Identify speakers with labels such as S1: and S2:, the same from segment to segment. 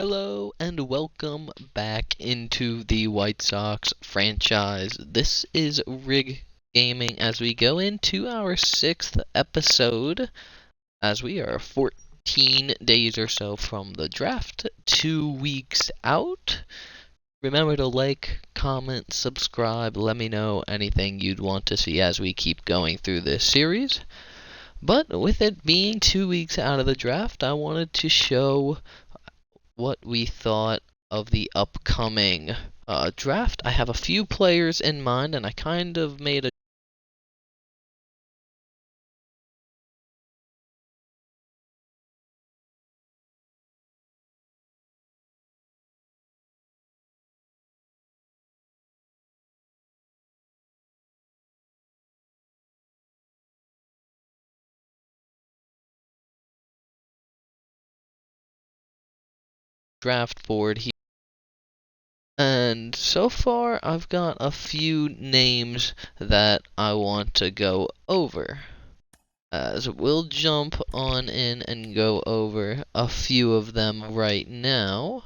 S1: Hello and welcome back into the White Sox franchise. This is Rig Gaming as we go into our 6th episode, as we are 14 days or so from the draft, 2 weeks out. Remember to like, comment, subscribe, let me know anything you'd want to see as we keep going through this series. But with it being 2 weeks out of the draft, I wanted to show what we thought of the upcoming draft. I have a few players in mind, and I kind of made a draft board here, and so far I've got a few names that I want to go over. As we'll jump on in and go over a few of them right now.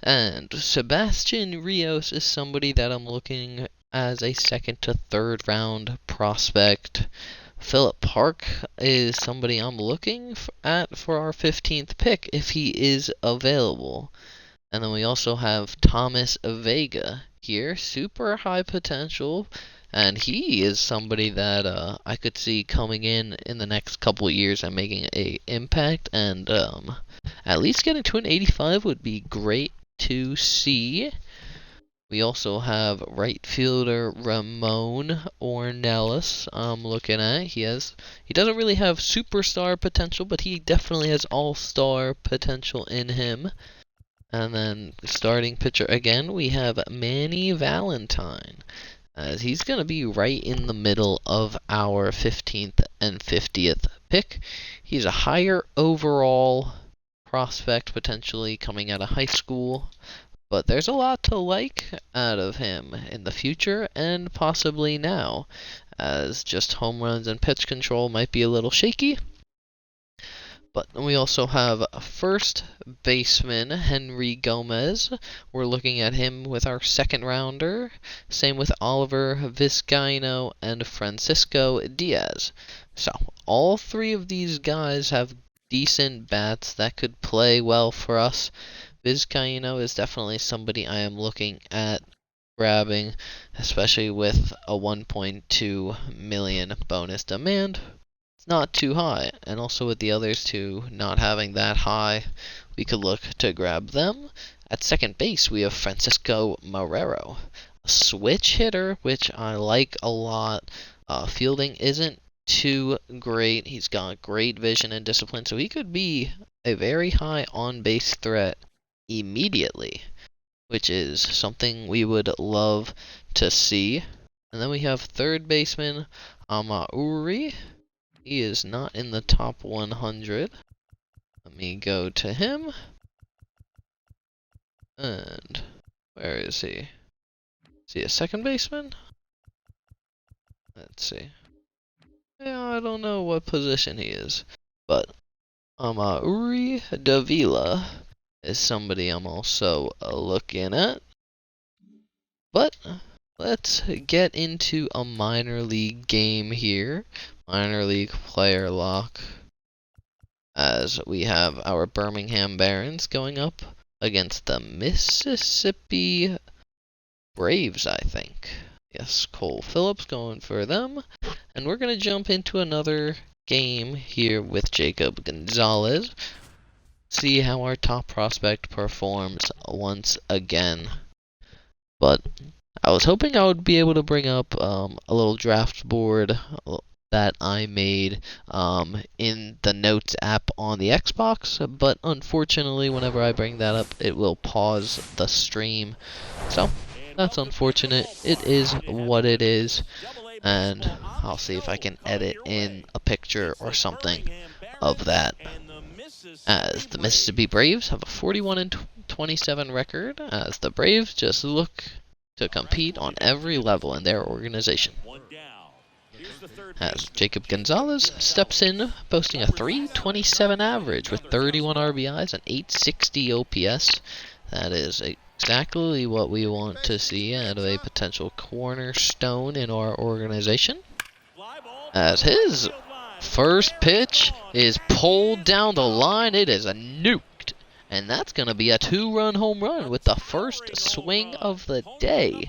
S1: And Sebastian Rios is somebody that I'm looking as a second to third round prospect. Philip Park is somebody I'm looking at for our 15th pick if he is available. And then we also have Thomas Vega here, super high potential, and he is somebody that I could see coming in the next couple of years and making an impact, and at least getting to an 85 would be great to see. We also have right fielder Ramon Ornelas I'm looking at. He doesn't really have superstar potential, but he definitely has all-star potential in him. And then starting pitcher again, we have Manny Valentine, as he's going to be right in the middle of our 15th and 50th pick. He's a higher overall prospect, potentially coming out of high school, but there's a lot to like out of him in the future and possibly now, as just home runs and pitch control might be a little shaky. But we also have first baseman Henry Gomez. We're looking at him with our second rounder. Same with Oliver Vizcaino and Francisco Diaz. So all three of these guys have decent bats that could play well for us. Vizcaino is definitely somebody I am looking at grabbing, especially with a 1.2 million bonus demand. Not too high, and also with the others two not having that high, we could look to grab them. At second base, we have Francisco Marrero, a switch hitter, which I like a lot. Fielding isn't too great. He's got great vision and discipline, so he could be a very high on-base threat immediately, which is something we would love to see. And then we have third baseman Amauri. He is not in the top 100. Let me go to him. And where is he? Is he a second baseman? Let's see. Yeah, I don't know what position he is. But Uri Davila is somebody I'm also looking at. But let's get into a minor league game here. Minor league player lock, as we have our Birmingham Barons going up against the Mississippi Braves, I think. Yes, Cole Phillips going for them. And we're going to jump into another game here with Jacob Gonzales. See how our top prospect performs once again. But I was hoping I would be able to bring up a little draft board that I made in the Notes app on the Xbox, but unfortunately whenever I bring that up it will pause the stream, so that's unfortunate. It is what it is, and I'll see if I can edit in a picture or something of that. As the Mississippi Braves have a 41-27 record, as the Braves just look to compete on every level in their organization. as Jacob Gonzales steps in, boasting a 327 average with 31 RBIs and 860 OPS. That is exactly what we want to see out of a potential cornerstone in our organization. As his first pitch is pulled down the line, it is a nuked. And that's going to be a 2-run home run with the first swing of the day.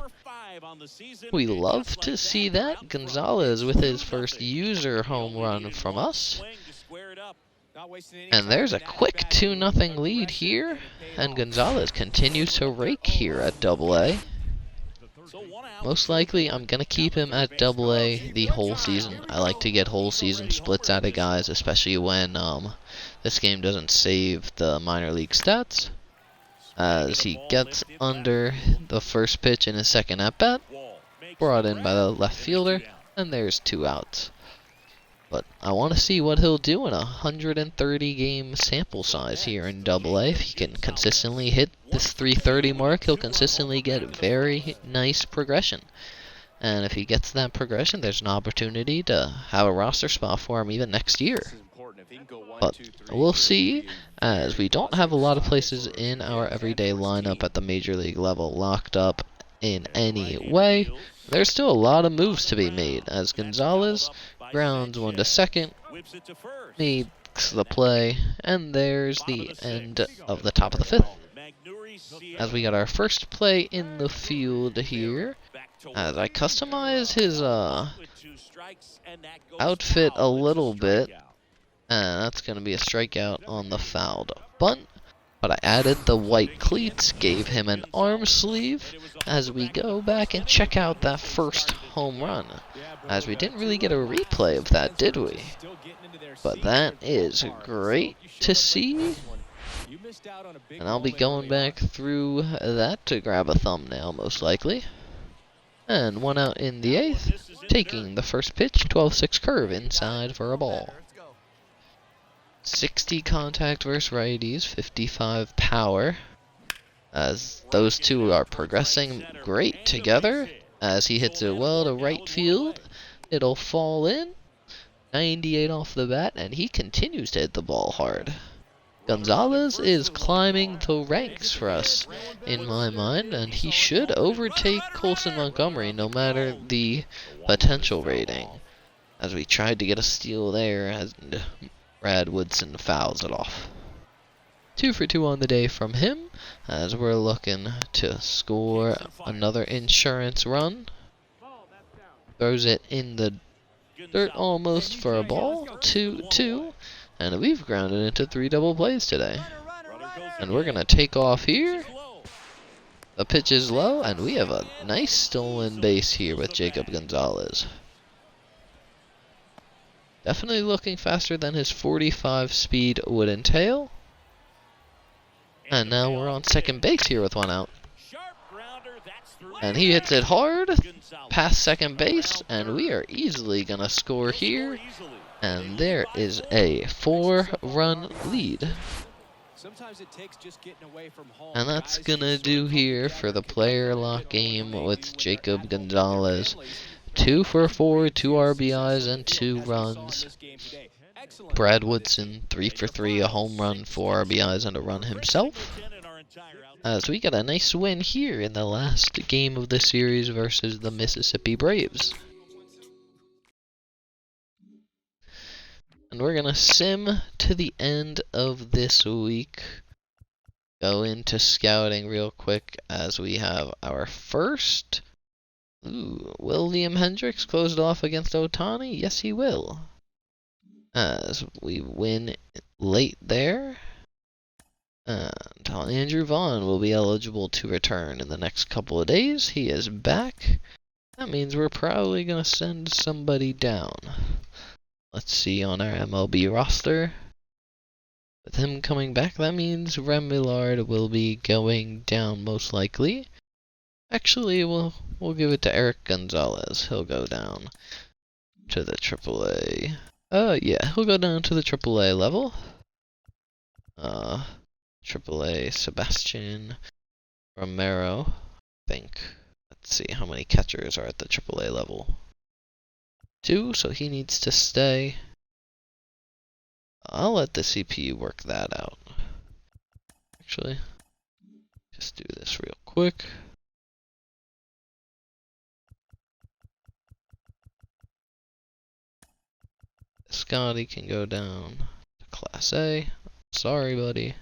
S1: We love to see that. Gonzales with his first user home run from us. And there's a quick 2-0 lead here. And Gonzales continues to rake here at Double-A. Most likely, I'm going to keep him at Double-A the whole season. I like to get whole season splits out of guys, especially when this game doesn't save the minor league stats. As he gets under the first pitch in his second at-bat, brought in by the left fielder, and there's 2 outs. But I want to see what he'll do in a 130 game sample size here in Double-A. If he can consistently hit this 330 mark, he'll consistently get very nice progression. And if he gets that progression, there's an opportunity to have a roster spot for him even next year. But we'll see, as we don't have a lot of places in our everyday lineup at the major league level locked up in any way. There's still a lot of moves to be made, as Gonzales grounds one to second, makes the play, and there's the end of the top of the 5th. As we got our first play in the field here, as I customize his outfit a little bit, and that's going to be a strikeout on the fouled bunt. But I added the white cleats, gave him an arm sleeve, as we go back and check out that first home run. As we didn't really get a replay of that, did we? But that is great to see. And I'll be going back through that to grab a thumbnail, most likely. And 1 out in the 8th, taking the first pitch, 12-6 curve inside for a ball. 60 contact versus righties, 55 power. As those two are progressing great together. As he hits it well to right field, it'll fall in. 98 off the bat, and he continues to hit the ball hard. Gonzales is climbing the ranks for us, in my mind, and he should overtake Colson Montgomery no matter the potential rating. As we tried to get a steal there, as Brad Woodson fouls it off. 2 for 2 on the day from him, as we're looking to score another insurance run. Throws it in the dirt almost for a ball. 2-2, and we've grounded into 3 double plays today. And we're going to take off here. The pitch is low, and we have a nice stolen base here with Jacob Gonzales. Definitely looking faster than his 45 speed would entail. And now we're on second base here with 1 out. And he hits it hard past second base, and we are easily going to score here. And there is a 4-run lead. And that's going to do here for the player lock game with Jacob Gonzales. 2 for 4, 2 RBIs, and 2 runs. Brad Woodson, 3 for 3, a home run, 4 RBIs, and a run himself. As we get a nice win here in the last game of the series versus the Mississippi Braves. And we're going to sim to the end of this week. Go into scouting real quick as we have our first. Will Liam Hendricks close it off against Ohtani? Yes, he will. As we win late there. And Andrew Vaughn will be eligible to return in the next couple of days. He is back. That means we're probably going to send somebody down. Let's see on our MLB roster. With him coming back, that means Rem Millard will be going down most likely. Actually, we'll give it to Eric Gonzales. He'll go down to the AAA. Yeah, he'll go down to the AAA level. AAA Sebastian Romero, I think. Let's see how many catchers are at the AAA level. 2, so he needs to stay. I'll let the CPU work that out. Actually, just do this real quick. Scotty can go down to Class A. Sorry, buddy.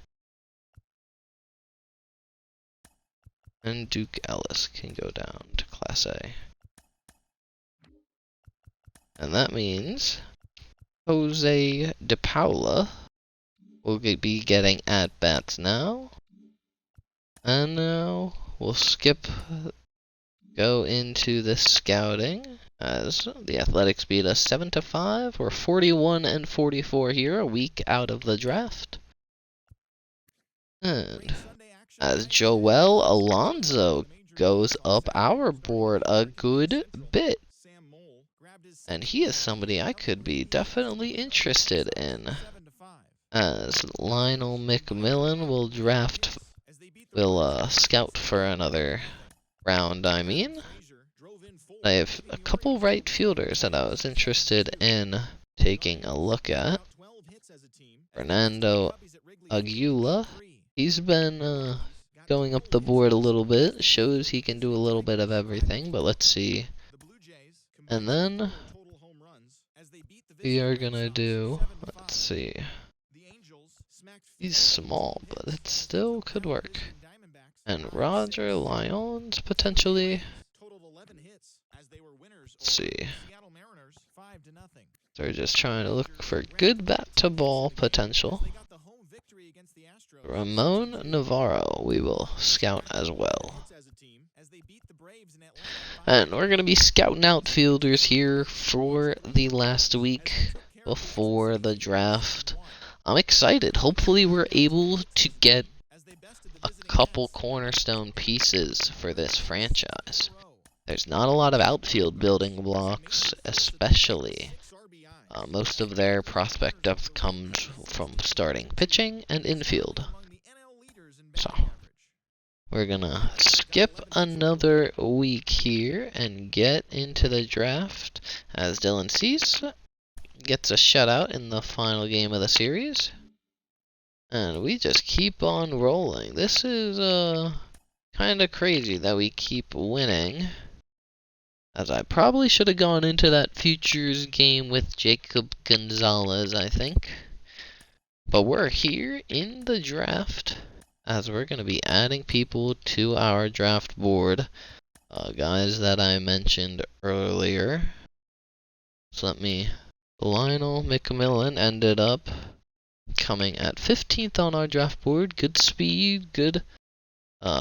S1: And Duke Ellis can go down to Class A. And that means Jose De Paula will be getting at-bats now. And now we'll go into the scouting, as the Athletics beat us 7-5. We're 41-44 here, a week out of the draft. And as Joel Alonso goes up our board a good bit. And he is somebody I could be definitely interested in. As Lionel McMillan will scout for another round, I mean. I have a couple right fielders that I was interested in taking a look at. Fernando Aguila, he's been going up the board a little bit, shows he can do a little bit of everything, but let's see. And then we are gonna do, let's see. He's small, but it still could work. And Roger Lyons, potentially. Let's see. They're just trying to look for good bat-to-ball potential. Ramon Navarro, we will scout as well. And we're going to be scouting outfielders here for the last week before the draft. I'm excited. Hopefully we're able to get a couple cornerstone pieces for this franchise. There's not a lot of outfield building blocks, especially. Most of their prospect depth comes from starting pitching and infield. So, we're gonna skip another week here and get into the draft as Dylan Cease gets a shutout in the final game of the series. And we just keep on rolling. This is kind of crazy that we keep winning. As I probably should have gone into that futures game with Jacob Gonzales, I think. But we're here in the draft, as we're going to be adding people to our draft board. Guys that I mentioned earlier. So Lionel McMillan ended up coming at 15th on our draft board. Good speed, good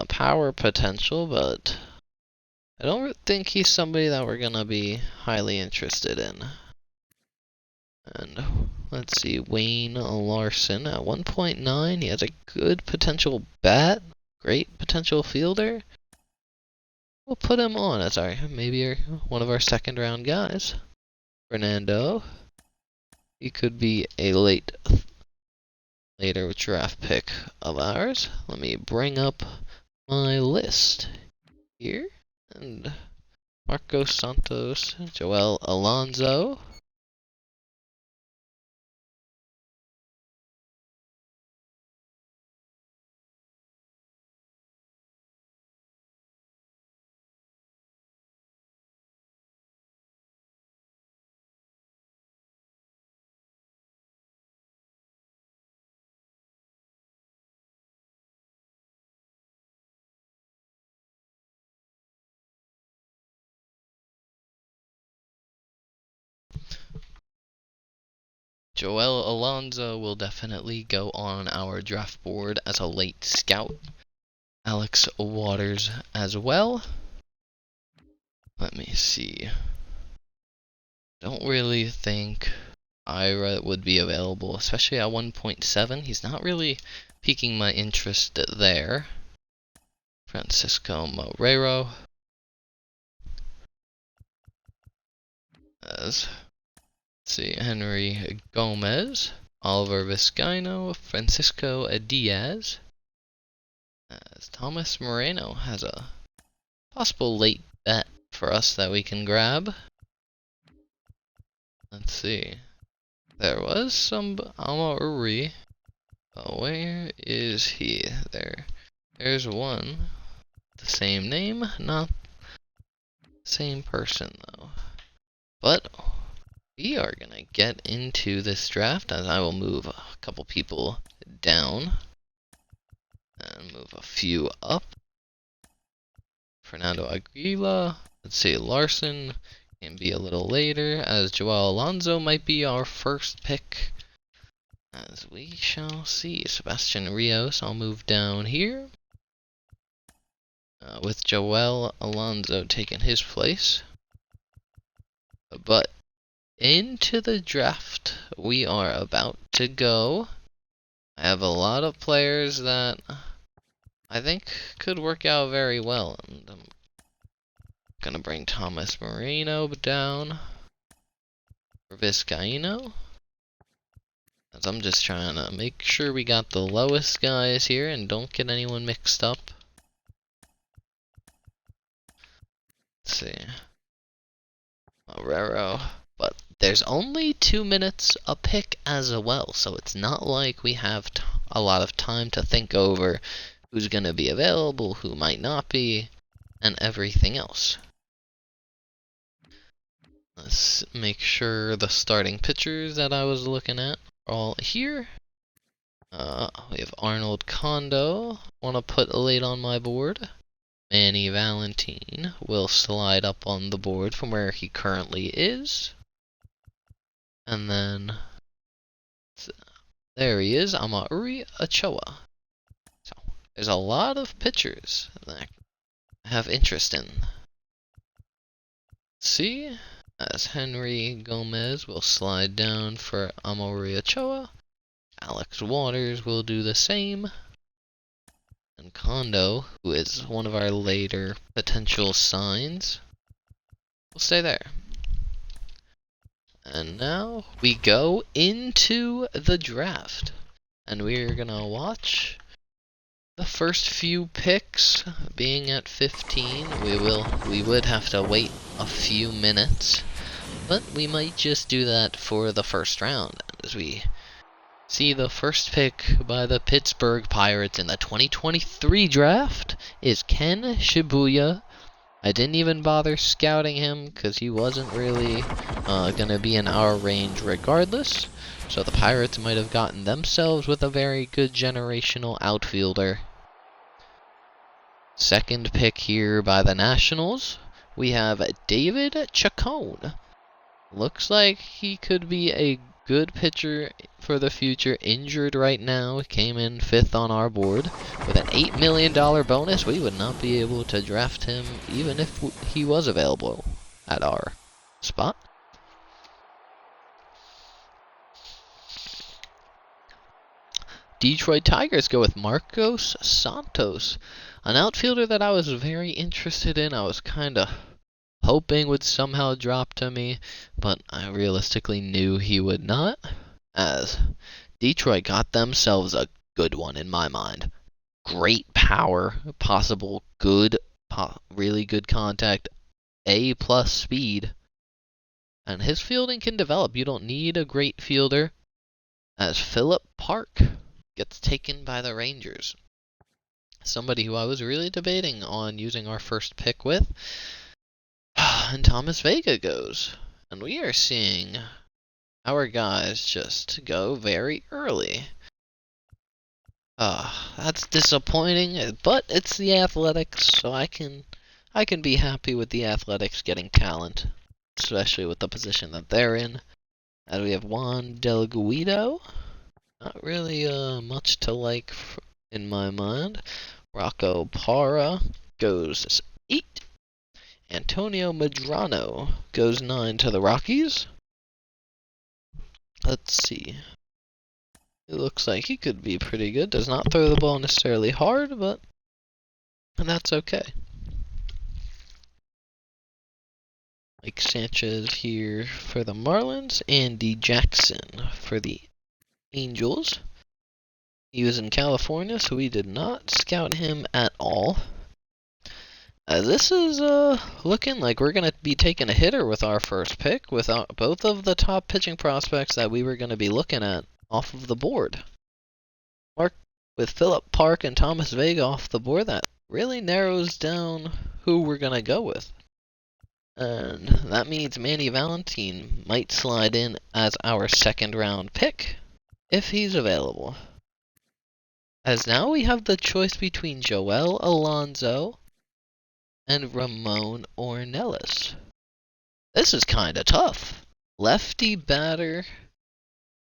S1: power potential, but I don't think he's somebody that we're going to be highly interested in. And let's see, Wayne Larson at 1.9. He has a good potential bat, great potential fielder. We'll put him on as maybe one of our second round guys. Fernando. He could be a later draft pick of ours. Let me bring up my list here. And Marcos Santos, Joel Alonso. Joel Alonso will definitely go on our draft board as a late scout. Alex Waters as well. Let me see. Don't really think Ira would be available, especially at 1.7. He's not really piquing my interest there. Francisco Morero. Let's see, Henry Gomez, Oliver Vizcaino, Francisco Diaz. As Thomas Moreno has a possible late bet for us that we can grab. Let's see. There was some Amari. Oh, where is he? There's one. The same name, not same person though. But we are gonna get into this draft as I will move a couple people down and move a few up. Fernando Aguila, let's see, Larson can be a little later, as Joel Alonso might be our first pick. As we shall see. Sebastian Rios, I'll move down here. With Joel Alonso taking his place. But into the draft we are about to go. I have a lot of players that I think could work out very well. And I'm gonna bring Thomas Moreno down for Vizcaino. As I'm just trying to make sure we got the lowest guys here and don't get anyone mixed up. Let's see. Marrero. But there's only 2 minutes a pick as well, so it's not like we have a lot of time to think over who's going to be available, who might not be, and everything else. Let's make sure the starting pitchers that I was looking at are all here. We have Arnold Condo, want to put late on my board. Manny Valentine will slide up on the board from where he currently is. And then, there he is, Amari Ochoa. So, there's a lot of pitchers that I have interest in. See, as Henry Gomez will slide down for Amari Ochoa. Alex Waters will do the same. And Condo, who is one of our later potential signs, will stay there. And now we go into the draft. And we're gonna watch the first few picks. Being at 15, we would have to wait a few minutes. But we might just do that for the first round as we see the first pick by the Pittsburgh Pirates in the 2023 draft is Ken Shibuya. I didn't even bother scouting him because he wasn't really going to be in our range regardless. So the Pirates might have gotten themselves with a very good generational outfielder. Second pick here by the Nationals, we have David Chacon. Looks like he could be a good pitcher for the future. Injured right now, came in 5th on our board. With an $8 million bonus, we would not be able to draft him even if he was available at our spot. Detroit Tigers go with Marcos Santos, an outfielder that I was very interested in. I was kind of hoping would somehow drop to me, but I realistically knew he would not, as Detroit got themselves a good one in my mind. Great power, possible good, really good contact, A+ speed, and his fielding can develop. You don't need a great fielder, as Philip Park gets taken by the Rangers. Somebody who I was really debating on using our first pick with. And Thomas Vega goes. And we are seeing our guys just go very early. That's disappointing, but it's the Athletics, so I can be happy with the Athletics getting talent, especially with the position that they're in. And we have Juan Del Guido. Not really much to like in my mind. Rocco Parra goes 8. Antonio Medrano goes 9 to the Rockies. Let's see. It looks like he could be pretty good. Does not throw the ball necessarily hard, but that's okay. Mike Sanchez here for the Marlins. Andy Jackson for the Angels. He was in California, so we did not scout him at all. This is looking like we're going to be taking a hitter with our first pick, with both of the top pitching prospects that we were going to be looking at off of the board. With Philip Park and Thomas Vega off the board, that really narrows down who we're going to go with. And that means Manny Valentine might slide in as our second round pick, if he's available. As now we have the choice between Joel Alonso and Ramon Ornelas. This is kinda tough. Lefty batter,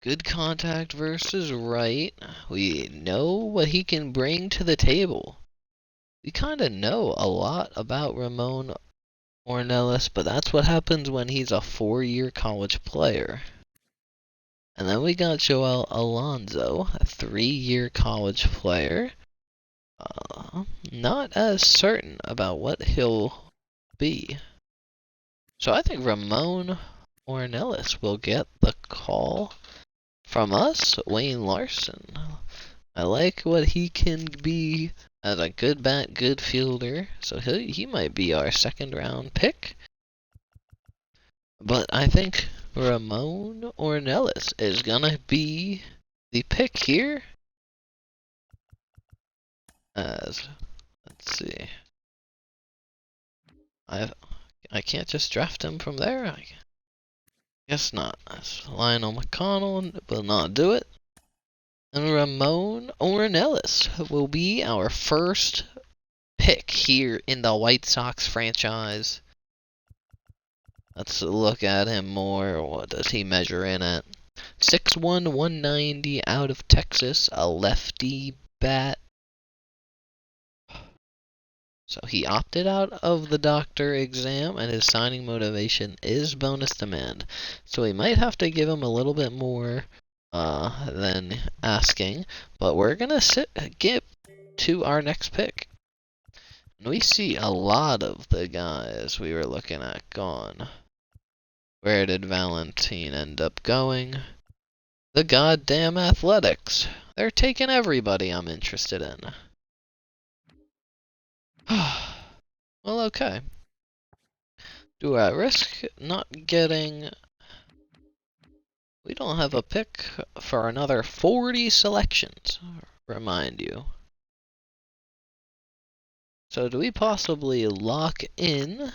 S1: good contact versus right. We know what he can bring to the table. We kinda know a lot about Ramon Ornelas, but that's what happens when he's a 4-year college player. And then we got Joel Alonso, a 3-year college player. Not as certain about what he'll be. So I think Ramon Ornelas will get the call from us, Wayne Larson. I like what he can be as a good bat, good fielder. So he might be our second round pick. But I think Ramon Ornelas is gonna be the pick here. As let's see, I can't just draft him from there. I guess not. Lionel McConnell will not do it. And Ramon Ornelas will be our first pick here in the White Sox franchise. Let's look at him more. What does he measure in at? 6'1", 190 out of Texas, a lefty bat. So he opted out of the doctor exam, and his signing motivation is bonus demand. So we might have to give him a little bit more than asking, but we're gonna get to our next pick. And we see a lot of the guys we were looking at gone. Where did Valentine end up going? The goddamn Athletics. They're taking everybody I'm interested in. Well, okay. Do I risk not getting... We don't have a pick for another 40 selections, remind you. So do we possibly lock in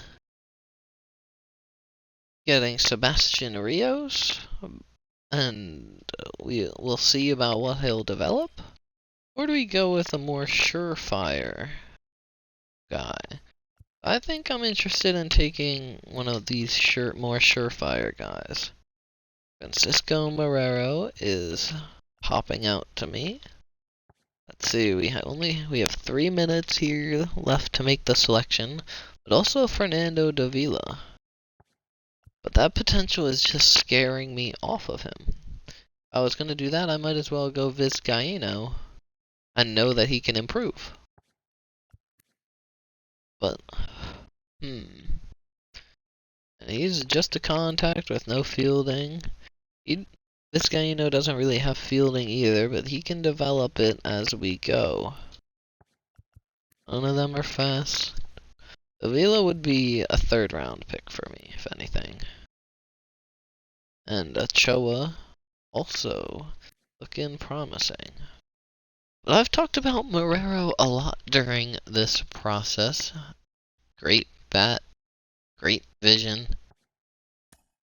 S1: getting Sebastian Rios? And we'll see about what he'll develop? Or do we go with a more surefire guy? I think I'm interested in taking one of these more surefire guys. Francisco Marrero is popping out to me. Let's see, we have 3 minutes here left to make the selection, but also Fernando Davila. But that potential is just scaring me off of him. If I was going to do that, I might as well go Vizcaino and know that he can improve. But, and he's just a contact with no fielding. Vizcaino doesn't really have fielding either, but he can develop it as we go. None of them are fast. Avila would be a 3rd round pick for me, if anything. And Ochoa also looking promising. But I've talked about Marrero a lot during this process. Great bat, great vision.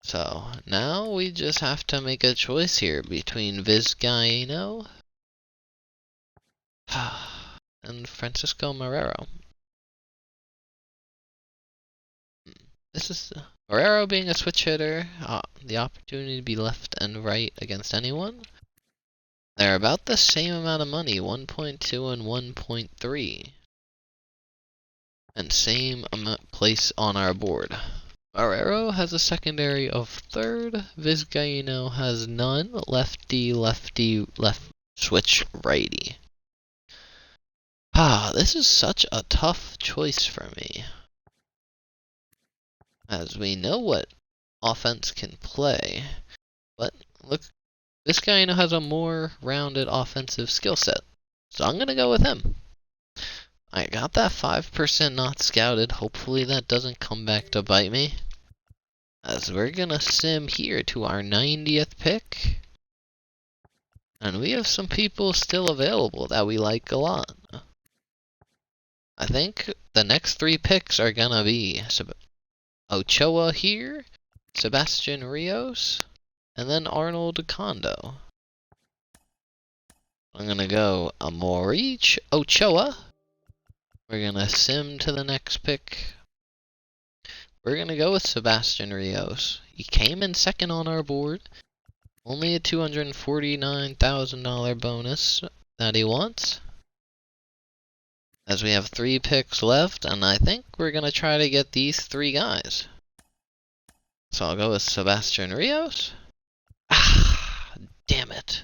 S1: So now we just have to make a choice here between Vizcaino and Francisco Marrero. This is Marrero being a switch hitter, the opportunity to be left and right against anyone. They're about the same amount of money, 1.2 and 1.3. And same place on our board. Marrero has a secondary of 3rd. Vizcaino has none. Lefty, lefty, left switch, righty. This is such a tough choice for me. As we know what offense can play. But look, Vizcaino has a more rounded offensive skill set. So I'm going to go with him. I got that 5% not scouted. Hopefully that doesn't come back to bite me. As we're gonna sim here to our 90th pick. And we have some people still available that we like a lot. I think the next 3 picks are gonna be Ochoa here, Sebastian Rios, and then Arnold Condo. I'm gonna go Amorich Ochoa. We're gonna sim to the next pick. We're gonna go with Sebastian Rios. He came in second on our board. Only a $249,000 bonus that he wants. As we have 3 picks left, and I think we're gonna try to get these 3 guys. So I'll go with Sebastian Rios. Ah, damn it.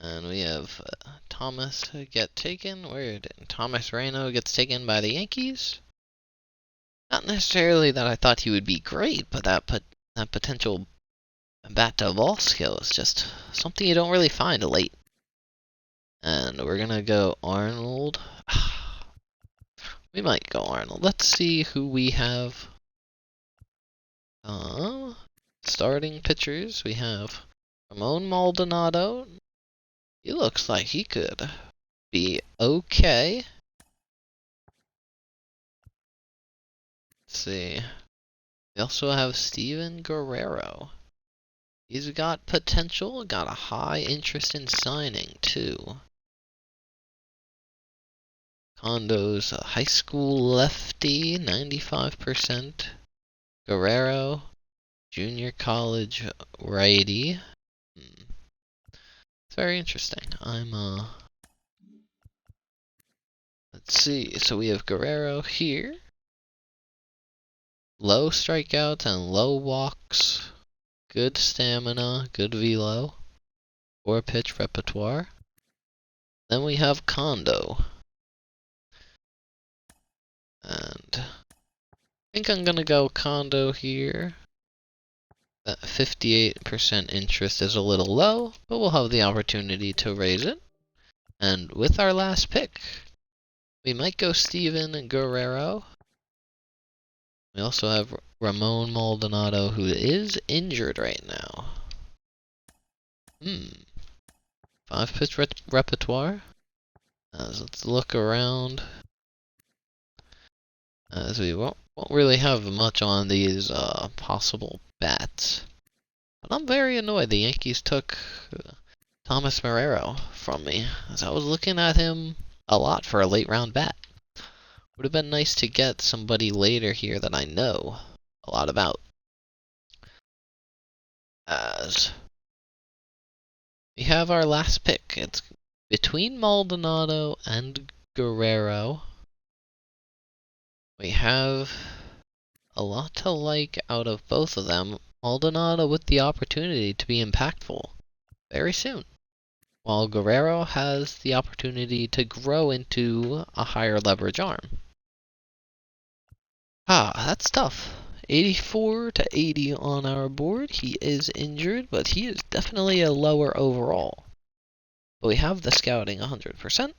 S1: And we have Thomas get taken. Where did Thomas Reno gets taken by the Yankees? Not necessarily that I thought he would be great, but that potential bat to ball skill is just something you don't really find late. And we're gonna go Arnold. We might go Arnold. Let's see who we have. Starting pitchers. We have Ramon Maldonado. He looks like he could be okay. Let's see. We also have Steven Guerrero. He's got potential, got a high interest in signing too. Condo's a high school lefty, 95%. Guerrero, junior college righty. It's very interesting. Let's see. So we have Guerrero here. Low strikeouts and low walks. Good stamina, good velo. 4-pitch repertoire. Then we have Condo. And I think I'm gonna go Condo here. That 58% interest is a little low, but we'll have the opportunity to raise it. And with our last pick, we might go Steven Guerrero. We also have Ramon Maldonado, who is injured right now. 5-pitch repertoire. Let's look around. As we won't really have much on these possible bats. But I'm very annoyed the Yankees took Thomas Marrero from me, as I was looking at him a lot for a late round bat. Would have been nice to get somebody later here that I know a lot about. As we have our last pick. It's between Maldonado and Guerrero. We have a lot to like out of both of them. Maldonado with the opportunity to be impactful very soon, while Guerrero has the opportunity to grow into a higher leverage arm. That's tough. 84 to 80 on our board. He is injured, but he is definitely a lower overall. But we have the scouting 100%.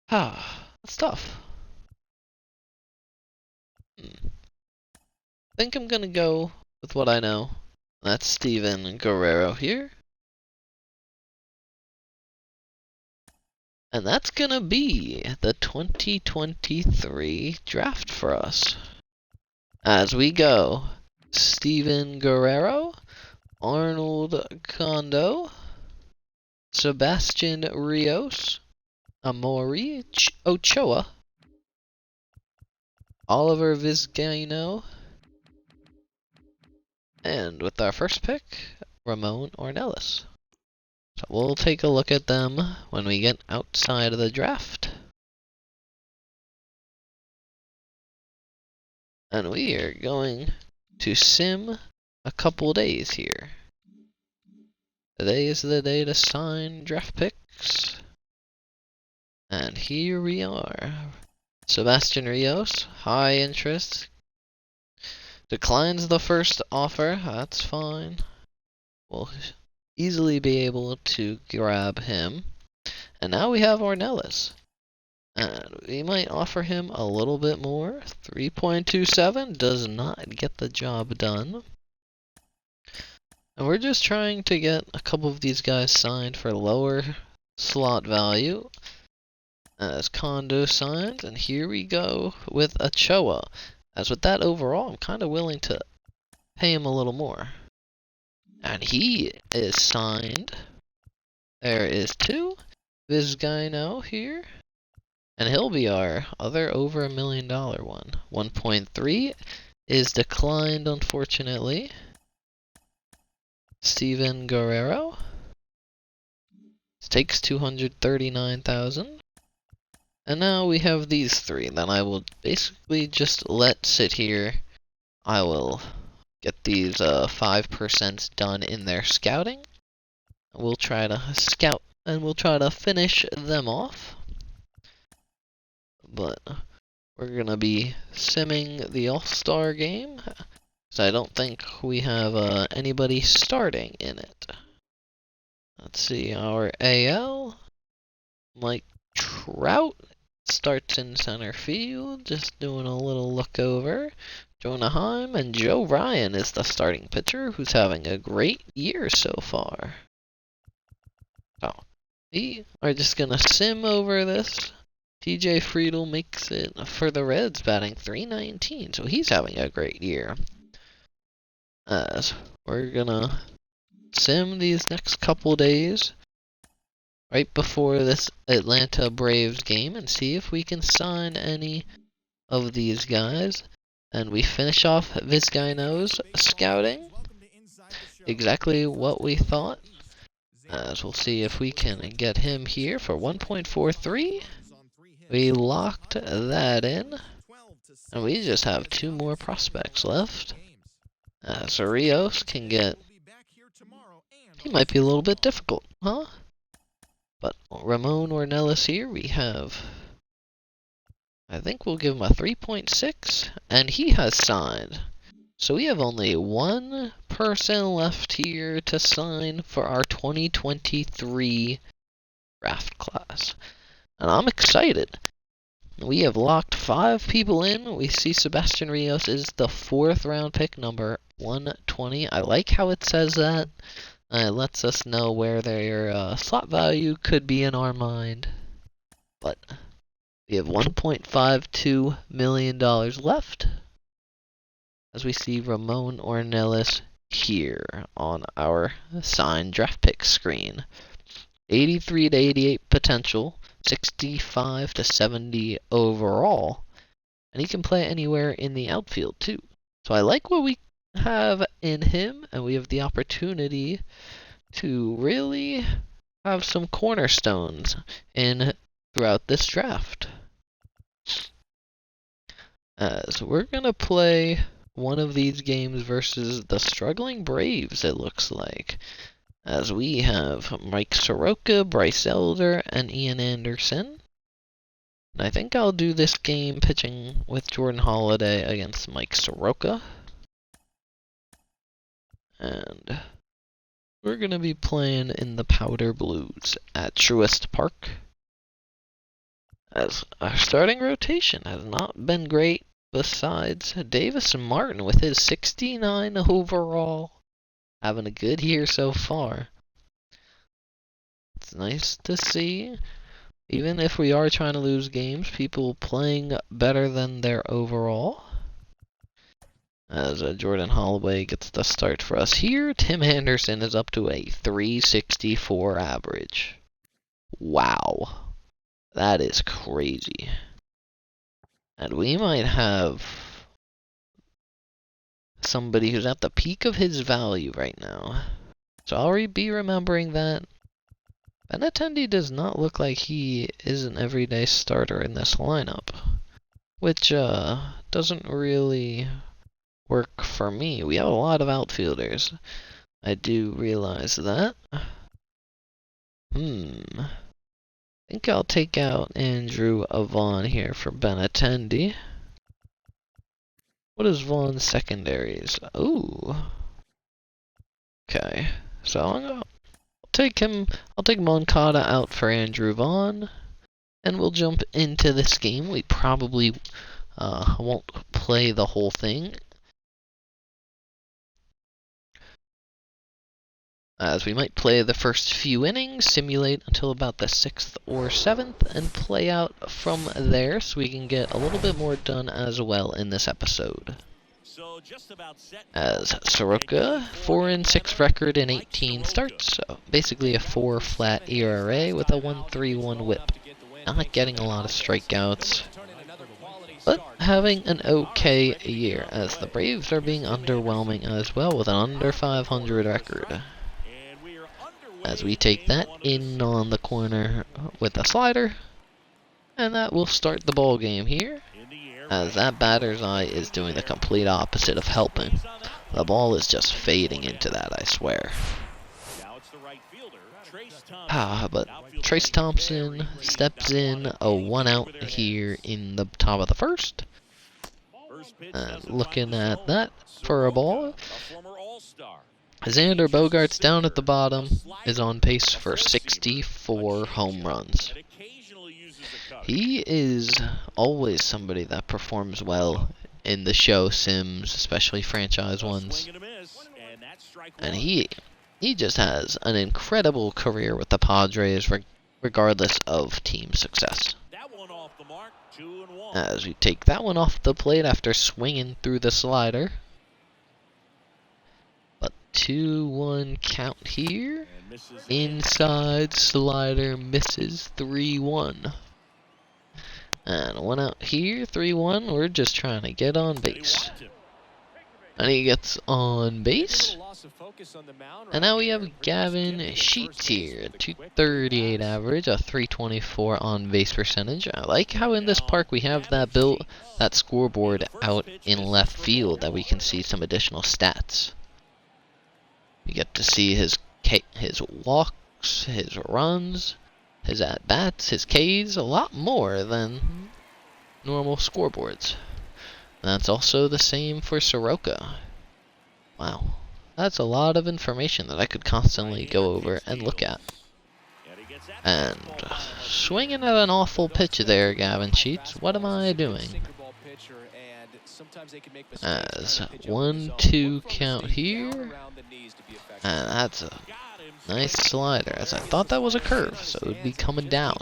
S1: That's tough. I think I'm gonna go with what I know. That's Steven Guerrero here. And that's gonna be the 2023 draft for us. As we go, Steven Guerrero, Arnold Condo, Sebastian Rios, Amorich Ochoa, Oliver Vizcaino, and with our first pick, Ramon Ornelas. So we'll take a look at them when we get outside of the draft. And we are going to sim a couple days here. Today is the day to sign draft picks. And here we are. Sebastian Rios, high interest. Declines the first offer, that's fine. We'll easily be able to grab him. And now we have Ornelas. And we might offer him a little bit more. 3.27 does not get the job done. And we're just trying to get a couple of these guys signed for lower slot value as condo signs. And here we go with Ochoa. As with that overall, I'm kind of willing to pay him a little more. And he is signed. There is 2. Vizcaino here. And he'll be our other over $1 million one. 1.3 is declined, unfortunately. Steven Guerrero takes 239,000. And now we have these 3 that I will basically just let sit here. I will get these 5% done in their scouting. We'll try to scout and we'll try to finish them off. But we're going to be simming the All-Star game, because I don't think we have anybody starting in it. Let's see, our AL, Mike Trout starts in center field, just doing a little look over. Jonah Heim and Joe Ryan is the starting pitcher, who's having a great year so far. So, we are just going to sim over this. TJ Friedl makes it for the Reds, batting .319, so he's having a great year. As we're gonna sim these next couple days right before this Atlanta Braves game and see if we can sign any of these guys. And we finish off Vizcaino's scouting. Exactly what we thought. As we'll see if we can get him here for 1.43. We locked that in, and we just have 2 more prospects left. Rios can get, he might be a little bit difficult, huh? But Ramon Ornelas here, we have, I think we'll give him a 3.6, and he has signed. So we have only 1 person left here to sign for our 2023 draft class. And I'm excited. We have locked 5 people in. We see Sebastian Rios is the 4th round pick, number 120. I like how it says that. It lets us know where their slot value could be in our mind. But we have $1.52 million left. As we see Ramon Ornelas here on our signed draft pick screen. 83 to 88 potential. 65 to 70 overall, and he can play anywhere in the outfield too. So I like what we have in him, and we have the opportunity to really have some cornerstones in throughout this draft. As we're gonna play one of these games versus the struggling Braves, it looks like. As we have Mike Soroka, Bryce Elder, and Ian Anderson. And I think I'll do this game pitching with Jordan Holiday against Mike Soroka. And we're going to be playing in the Powder Blues at Truist Park. As our starting rotation has not been great, besides Davis Martin with his 69 overall. Having a good year so far. It's nice to see, even if we are trying to lose games, people playing better than their overall. As Jordan Holloway gets the start for us here, Tim Anderson is up to a 364 average. Wow. That is crazy. And we might have somebody who's at the peak of his value right now. So I'll be remembering that. Benintendi does not look like he is an everyday starter in this lineup, which doesn't really work for me. We have a lot of outfielders. I do realize that. I think I'll take out Andrew Vaughn here for Benintendi. What is Vaughn's secondaries? Ooh. Okay. So I'll take Moncada out for Andrew Vaughn. and we'll jump into this game. We probably won't play the whole thing, as we might play the first few innings, simulate until about the 6th or 7th, and play out from there so we can get a little bit more done as well in this episode. As Soroka, 4-6 record in 18 starts, so basically a 4 flat ERA with a 1.31 WHIP. Not getting a lot of strikeouts, but having an okay year, as the Braves are being underwhelming as well with an under 500 record. As we take that in on the corner with a slider, and that will start the ball game here, as that batter's eye is doing the complete opposite of helping. The ball is just fading into that, I swear. But Trace Thompson steps in, a 1 out here in the top of the first. And looking at that for a ball, Xander Bogaerts down at the bottom is on pace for 64 home runs. He is always somebody that performs well in the show sims, especially franchise ones. And he just has an incredible career with the Padres, regardless of team success. As we take that one off the plate after swinging through the slider. But 2-1 count here. Inside slider misses, 3-1. And 1 out here, 3-1. We're just trying to get on base. And he gets on base. And now we have Gavin Sheets here. 238 average, a 324 on base percentage. I like how in this park we have that scoreboard out in left field that we can see some additional stats. You get to see his walks, his runs, his at-bats, his Ks, a lot more than normal scoreboards. That's also the same for Soroka. Wow, that's a lot of information that I could constantly go over and look at. And swinging at an awful pitch there, Gavin Sheets. What am I doing? As 1-2 count here. And that's a nice slider, as I thought that was a curve, so it would be coming down.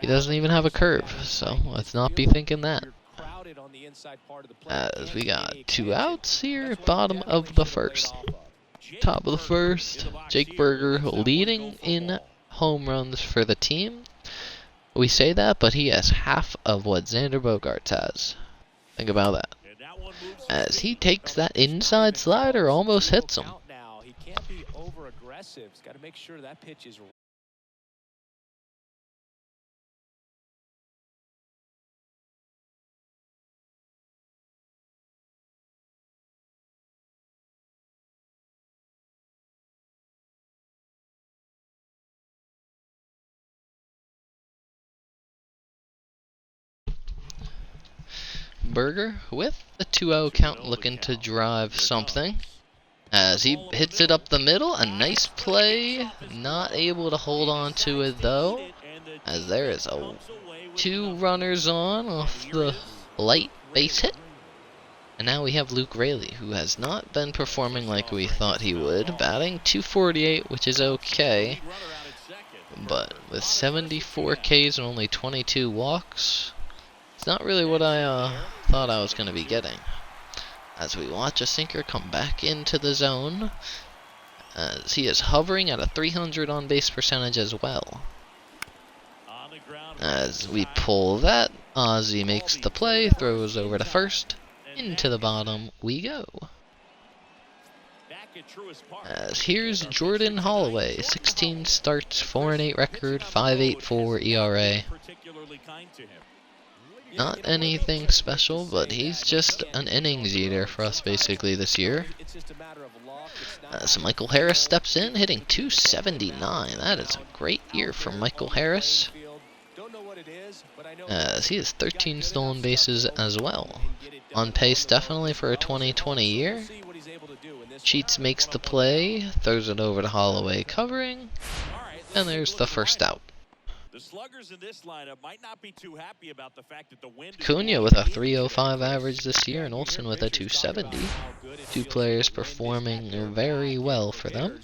S1: He doesn't even have a curve, so let's not be thinking that. As we got 2 outs here, bottom of the first. Top of the first, Jake Burger leading in home runs for the team. We say that, but he has half of what Xander Bogaerts has. Think about that. As he takes that inside slider, almost hits him.
S2: He can't be over aggressive. He's got to make sure that pitch is
S1: Burger with the 2-0 count, looking to drive something. As he hits it up the middle, a nice play, not able to hold on to it though, as there is 2 runners on off the light base hit. And now we have Luke Raley, who has not been performing like we thought he would, batting .248, which is okay, but with 74 Ks and only 22 walks, it's not really what I thought I was going to be getting. As we watch a sinker come back into the zone, as he is hovering at a 300 on base percentage as well. As we pull that, Ozzy makes the play, throws over to first, into the bottom we go. As here's Jordan Holloway, 16 starts, 4-8 record, 5.84 ERA. Not anything special, but he's just an innings eater for us basically this year. So Michael Harris steps in, hitting .279. That is a great year for Michael Harris, as he has 13 stolen bases as well. On pace definitely for a 2020 year. Sheets makes the play, throws it over to Holloway covering, and there's the first out.
S3: The sluggers in this lineup might not be too happy about the fact that the wind is
S1: Acuna with a 305 average this year, and Olsen with a 270. Two players performing very well for them.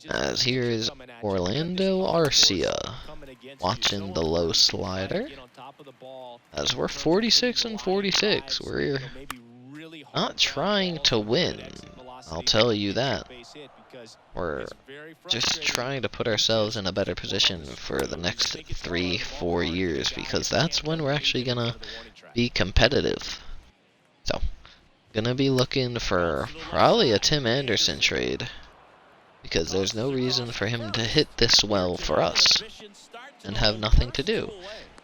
S1: As here is Orlando Arcia watching the low slider. As we're 46 and 46, we're not trying to win, I'll tell you that. We're just trying to put ourselves in a better position for the next 3-4 years, because that's when we're actually gonna be competitive. So, gonna be looking for probably a Tim Anderson trade, because there's no reason for him to hit this well for us and have nothing to do.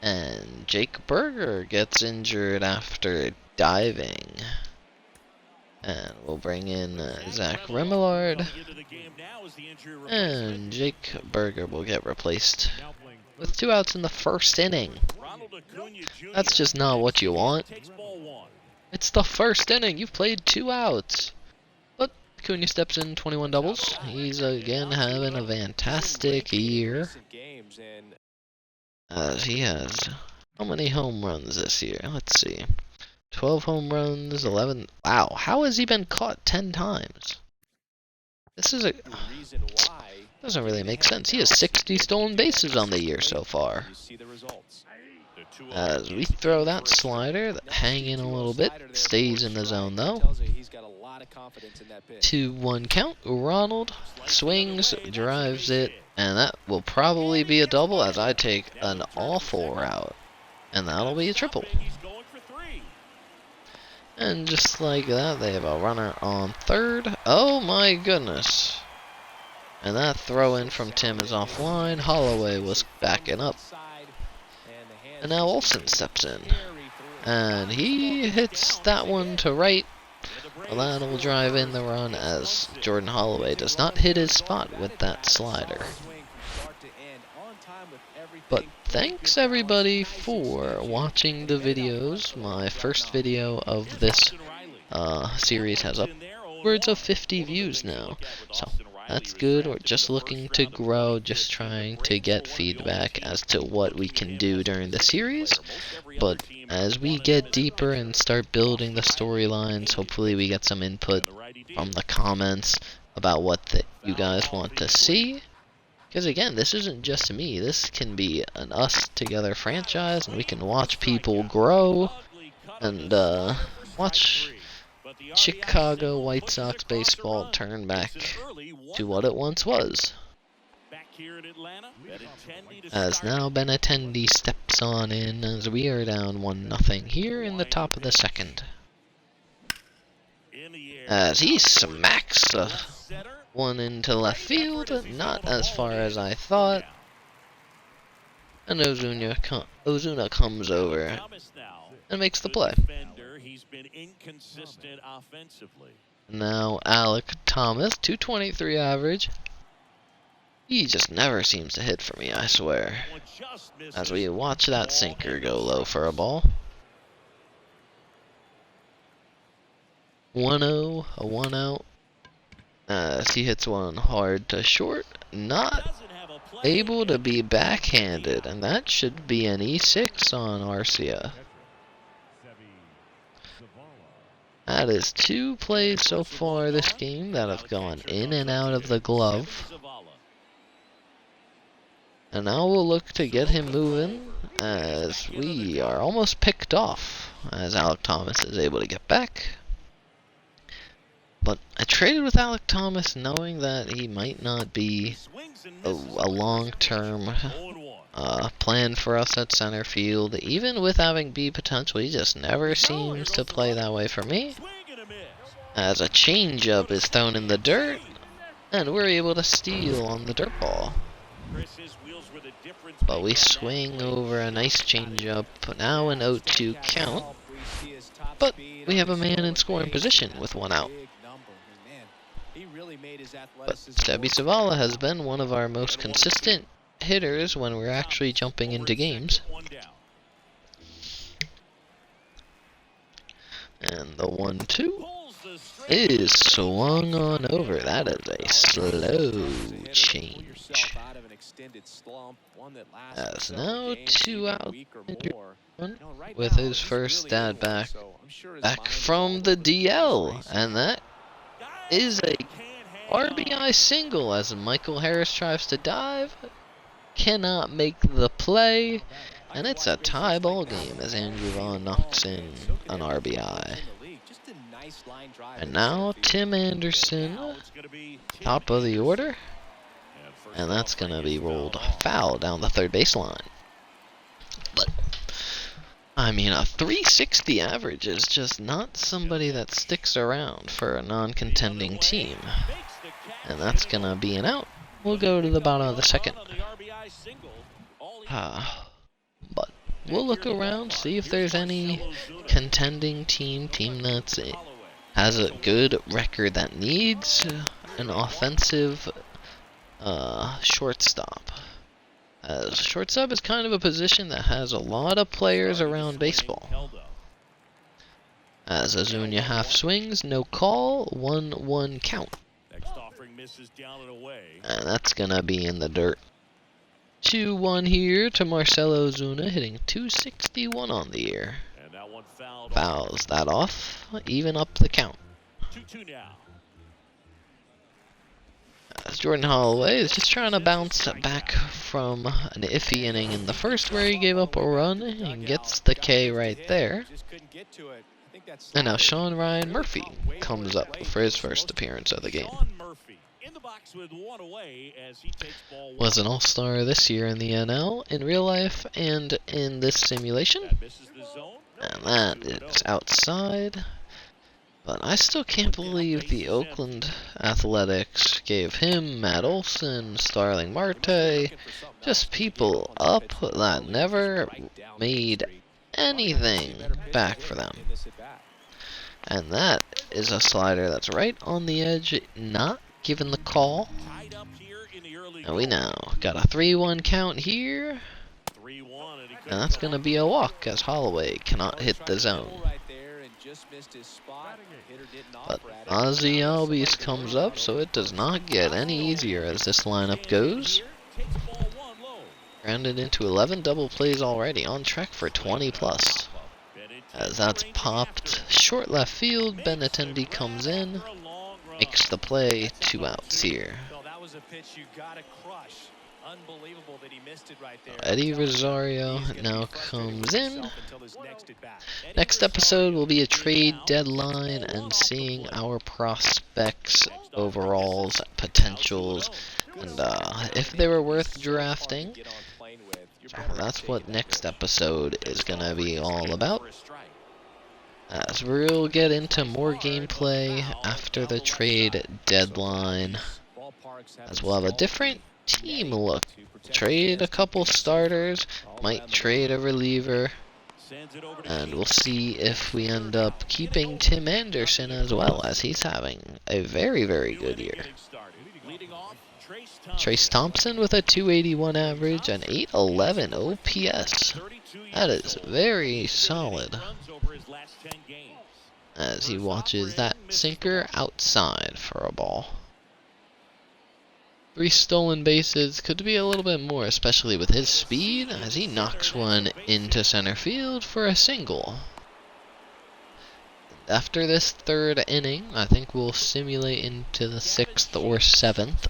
S1: And Jake Berger gets injured after diving. And we'll bring in Zach Remillard. And Jake Berger will get replaced with 2 outs in the first inning. That's just not what you want. It's the first inning. You've played 2 outs. But Acuna steps in, 21 doubles. He's again having a fantastic year. As he has how many home runs this year? Let's see. 12 home runs, 11. Wow, how has he been caught 10 times? This is doesn't really make sense. He has 60 stolen bases on the year so far. As we throw that slider, hanging a little bit, stays in the zone though. 2-1 count. Ronald swings, drives it, and that will probably be a double as I take an awful route. And that'll be a triple. And just like that, they have a runner on third. Oh my goodness. And that throw in from Tim is offline. Holloway was backing up. And now Olsen steps in. And he hits that one to right. Well, that'll drive in the run as Jordan Holloway does not hit his spot with that slider. But thanks everybody for watching the videos. My first video of this series has upwards of 50 views now. So that's good. We're just looking to grow, just trying to get feedback as to what we can do during the series. But as we get deeper and start building the storylines, hopefully we get some input from the comments about what you guys want to see. Because again, this isn't just me, this can be an us together franchise, and we can watch people grow, and watch Chicago White Sox baseball turn back to what it once was. As now Benintendi steps on in as we are down 1-0 here in the top of the second. As he smacks one into left field, not as far as I thought. And Ozuna comes over and makes the play. Now Alec Thomas, 223 average. He just never seems to hit for me, I swear. As we watch that sinker go low for a ball. 1-0, a 1-out. As he hits one hard to short, not able to be backhanded, and that should be an E6 on Arcia. That is 2 plays so far this game that have gone in and out of the glove. And now we'll look to get him moving as we are almost picked off as Alec Thomas is able to get back. But I traded with Alec Thomas knowing that he might not be a long-term plan for us at center field. Even with having B potential, he just never seems to play that way for me. As a changeup is thrown in the dirt, and we're able to steal on the dirt ball. But we swing over a nice changeup, now an 0-2 count. But we have a man in scoring position with 1 out. But Stebby Zavala has been one of our most consistent hitters when we're actually jumping into games. And the 1-2 is swung on over. That is a slow change. As now 2 out with his first at back from the DL, and that is a RBI single as Michael Harris tries to dive, cannot make the play, and it's a tie ball game as Andrew Vaughn knocks in an RBI. And now Tim Anderson, top of the order, and that's going to be rolled foul down the third baseline. But I mean, a 360 average is just not somebody that sticks around for a non-contending team. And that's going to be an out. We'll go to the bottom of the second. But we'll look around, see if there's any contending team that has a good record that needs an offensive shortstop. As shortstop is kind of a position that has a lot of players around baseball. As Azuña half swings, no call, 1-1 count. And that's gonna be in the dirt. 2-1 here to Marcelo Ozuna, hitting .261 on the year. Fouls that off, even up the count.
S3: 2-2 now.
S1: As Jordan Holloway is just trying to bounce back from an iffy inning in the first where he gave up a run and gets the K right there. And now Sean Ryan Murphy comes up for his first appearance of the game. Was an all-star this year in the NL, in real life, and in this simulation. And that is outside. But I still can't believe the Oakland Athletics gave him Matt Olson, Starling Marte, just people up that never made anything back for them. And that is a slider that's right on the edge, not given the call. And we now got a 3-1 count here. And that's going to be a walk as Holloway cannot hit the zone. But Ozzy Albies comes up, so it does not get any easier as this lineup goes. Grounded into 11 double plays already, on track for 20 plus. As that's popped short left field, Benintendi comes in, makes the play, 2 outs here. Eddie Rosario now comes in. Next episode will be a trade deadline and seeing our prospects, overalls, potentials, and if they were worth drafting. That's what next episode is going to be all about. As we'll get into more gameplay after the trade deadline, as we'll have a different team look. Trade a couple starters, might trade a reliever, and we'll see if we end up keeping Tim Anderson as well, as he's having a very, very good year. Trace Thompson with a .281 average and .811 OPS. That is very solid. As he watches that sinker outside for a ball. 3 stolen bases, could be a little bit more, especially with his speed, as he knocks one into center field for a single. After this third inning, I think we'll simulate into the 6th or 7th.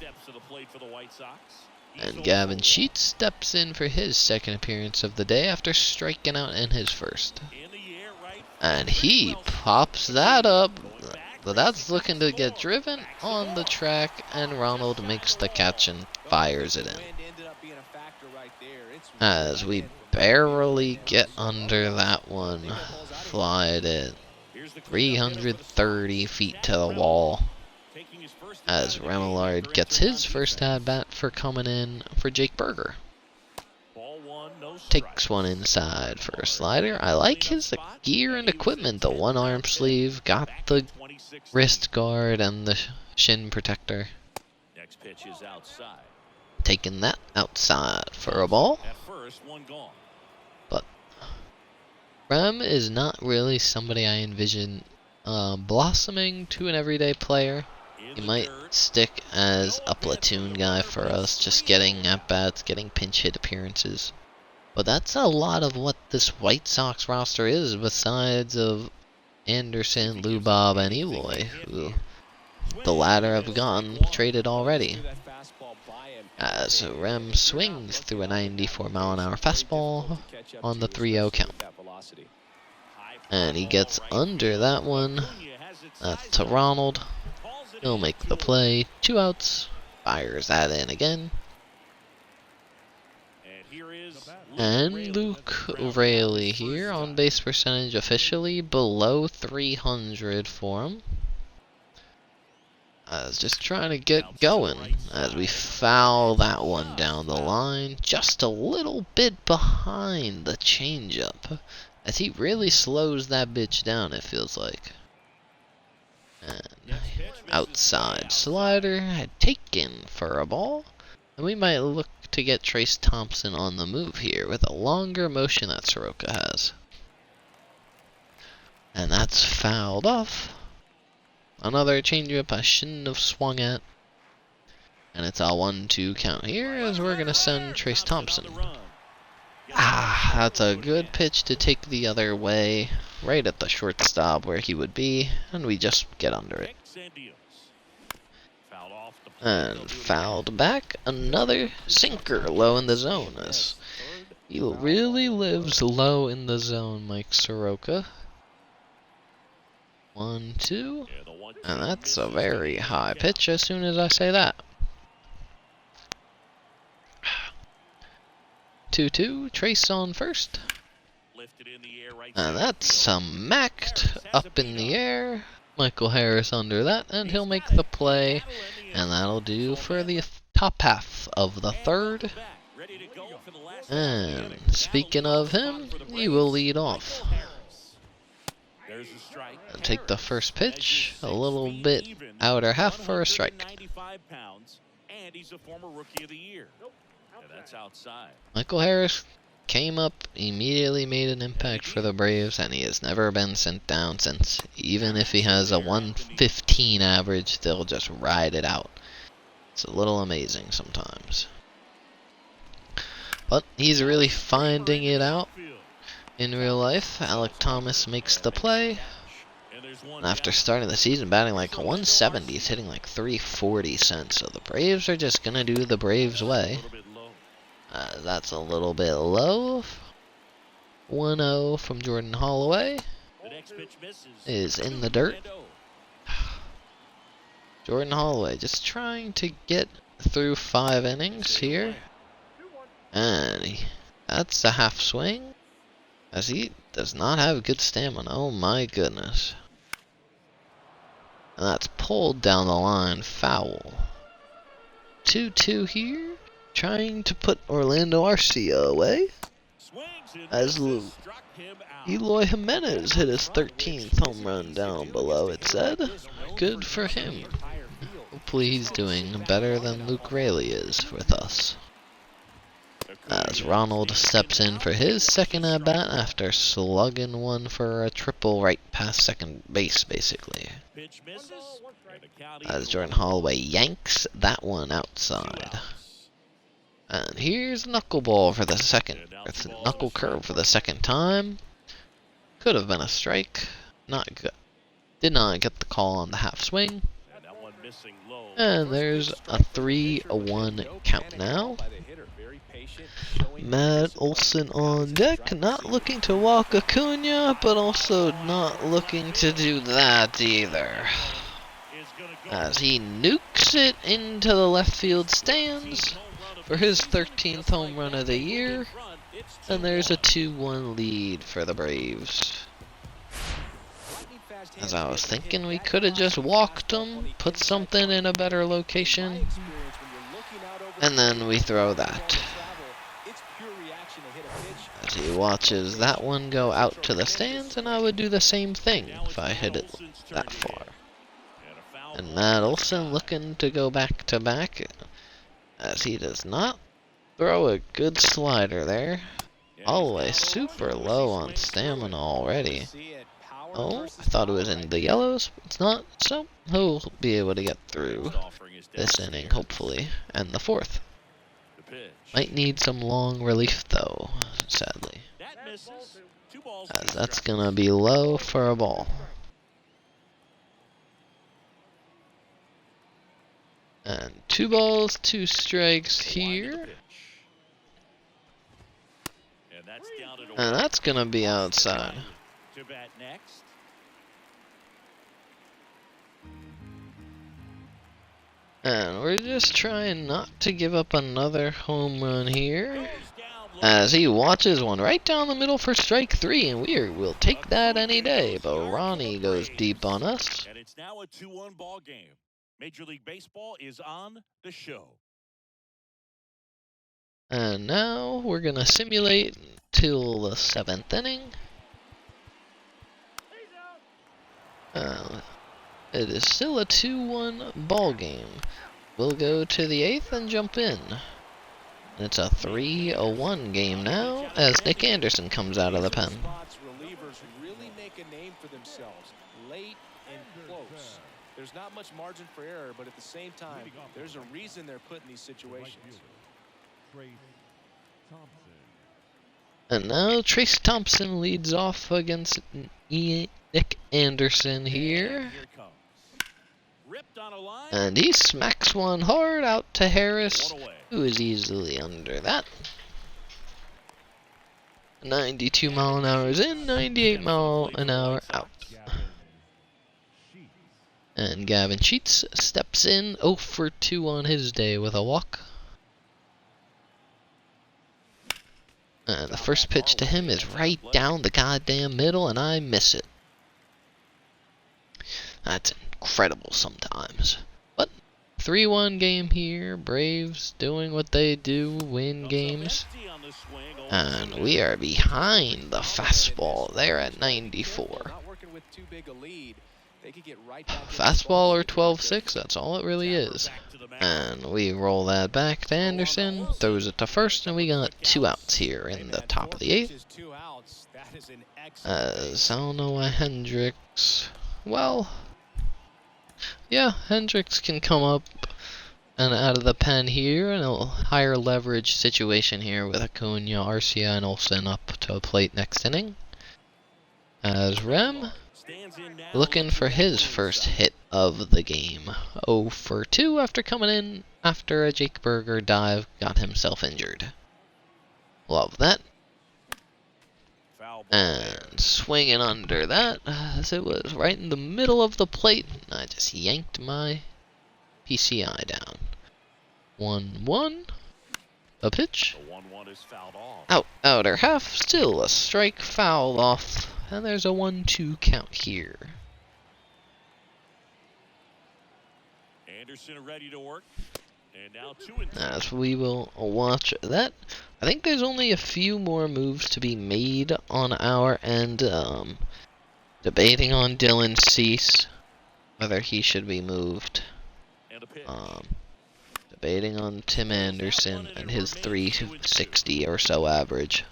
S1: And Gavin Sheets steps in for his second appearance of the day after striking out in his first. And he pops that up. But that's looking to get driven on the track, and Ronald makes the catch and fires it in. As we barely get under that one, fly it in. 330 feet to the wall. As Remillard gets his first at-bat for coming in for Jake Berger. Takes one inside for a slider. I like his gear and equipment. The one arm sleeve, got the wrist guard and the shin protector.
S3: Next pitch is outside.
S1: Taking that outside for a ball. But Rem is not really somebody I envision blossoming to an everyday player. He might stick as a platoon guy for us, just getting at-bats, getting pinch hit appearances. But that's a lot of what this White Sox roster is, besides of Anderson, Lubob, and Eloy, who the latter have gotten traded already. As Rem swings through a 94-mile-an-hour fastball on the 3-0 count. And he gets under that one. That's to Ronald. He'll make the play. 2 outs. Fires that in again. And Luke Raley here, on base percentage officially below 300 for him. Just trying to get going as we foul that one down the line. Just a little bit behind the changeup, as he really slows that bitch down, it feels like. And outside slider had taken for a ball. And we might look to get Trace Thompson on the move here with a longer motion that Soroka has. And that's fouled off. Another changeup I shouldn't have swung at. And it's a 1-2 count here as we're going to send Trace Thompson. That's a good pitch to take the other way, right at the shortstop where he would be, and we just get under it. And fouled back, another sinker low in the zone, as he really lives low in the zone, Mike Soroka. 1-2, and that's a very high pitch as soon as I say that. 2-2, Trace on first. And that's smacked up in the air. Michael Harris under that, and he'll make the play. And that'll do for the top half of the third. And speaking of him, he will lead off. And take the first pitch, a little bit outer half for a strike. Michael Harris came up, immediately made an impact for the Braves, and he has never been sent down since. Even if he has a 115 average, they'll just ride it out. It's a little amazing sometimes. But he's really finding it out in real life. Alec Thomas makes the play. And after starting the season batting like 170, he's hitting like 340 cents. So the Braves are just going to do the Braves way. That's a little bit low. 1-0 from Jordan Holloway. Is in the dirt. Jordan Holloway just trying to get through 5 innings here. And that's a half swing, as he does not have good stamina. Oh my goodness. And that's pulled down the line, foul. 2-2 here. Trying to put Orlando Arcia away, as Eloy Jimenez hit his 13th home run down below, it said. Good for him. Hopefully he's doing better than Luke Raley is with us. As Ronald steps in for his second at-bat after slugging one for a triple right past second base, basically. As Jordan Holloway yanks that one outside. And here's knuckleball for the second. It's a knuckle curve for the second time. Could have been a strike. Not good. Did not get the call on the half swing. And there's a 3-1 count now. Matt Olson on deck. Not looking to walk Acuna, but also not looking to do that either. As he nukes it into the left field stands for his 13th home run of the year, and there's a 2-1 lead for the Braves. As I was thinking, we could have just walked him, put something in a better location, and then we throw that. As he watches that one go out to the stands, and I would do the same thing if I hit it that far. And Matt Olson looking to go back to back, as he does not throw a good slider there. Holloway super low on stamina already. Oh, I thought it was in the yellows, but it's not, so he'll be able to get through this inning, hopefully, and the fourth. Might need some long relief, though, sadly, as that's gonna be low for a ball. And 2 balls, 2 strikes here. And that's gonna be outside. And we're just trying not to give up another home run here, as he watches one right down the middle for strike 3, and we'll take that any day. But Ronnie goes deep on us.
S3: And it's now a 2-1 ball game. Major League Baseball is on the show.
S1: And now we're gonna simulate till the 7th inning. It is still a 2-1 ball game. We'll go to the 8th and jump in. It's a 3-1 game now, as Nick Anderson comes out of the pen.
S2: Relievers really make a name for themselves, late and close. There's not much margin for error, but at the same time, there's a reason they're put in these situations.
S1: And now Trace Thompson leads off against Nick Anderson here. And he smacks one hard out to Harris, who is easily under that. 92 mile an hour is in, 98 mile an hour out. And Gavin Sheets steps in 0 for 2 on his day with a walk. And the first pitch to him is right down the goddamn middle, and I miss it. That's incredible sometimes. But 3-1 game here. Braves doing what they do, win games. And we are behind the fastball there at 94. Fastball or 12-6, that's all it really is. And we roll that back to Anderson, throws it to first, and we got 2 outs here in the top of the 8th. I don't know why Hendricks, well, yeah, Hendricks can come up and out of the pen here in a higher leverage situation here with Acuna, Arcia, and Olsen up to a plate next inning. As Rem looking for his first hit of the game. 0 for 2 after coming in after a Jake Berger dive got himself injured. Love that. And swinging under that as it was right in the middle of the plate. I just yanked my PCI down. 1-1. A pitch. Outer half. Still a strike, foul off. And there's a 1-2 count here.
S3: Anderson ready to work. And now 2-2.
S1: As we will watch that. I think there's only a few more moves to be made on our end. Debating on Dylan Cease, whether he should be moved. Debating on Tim Anderson and his 360 or so average.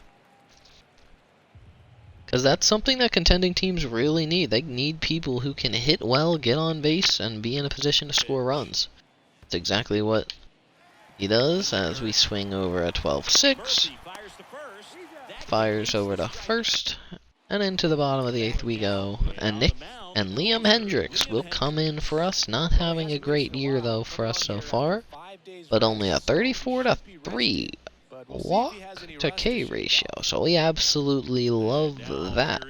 S1: Because that's something that contending teams really need. They need people who can hit well, get on base, and be in a position to score runs. That's exactly what he does as we swing over a 12-6. Fires over to first. And into the bottom of the 8th we go. And Nick and Liam Hendricks will come in for us. Not having a great year, though, for us so far. But only a 34-3 walk to K ratio. So we absolutely love that.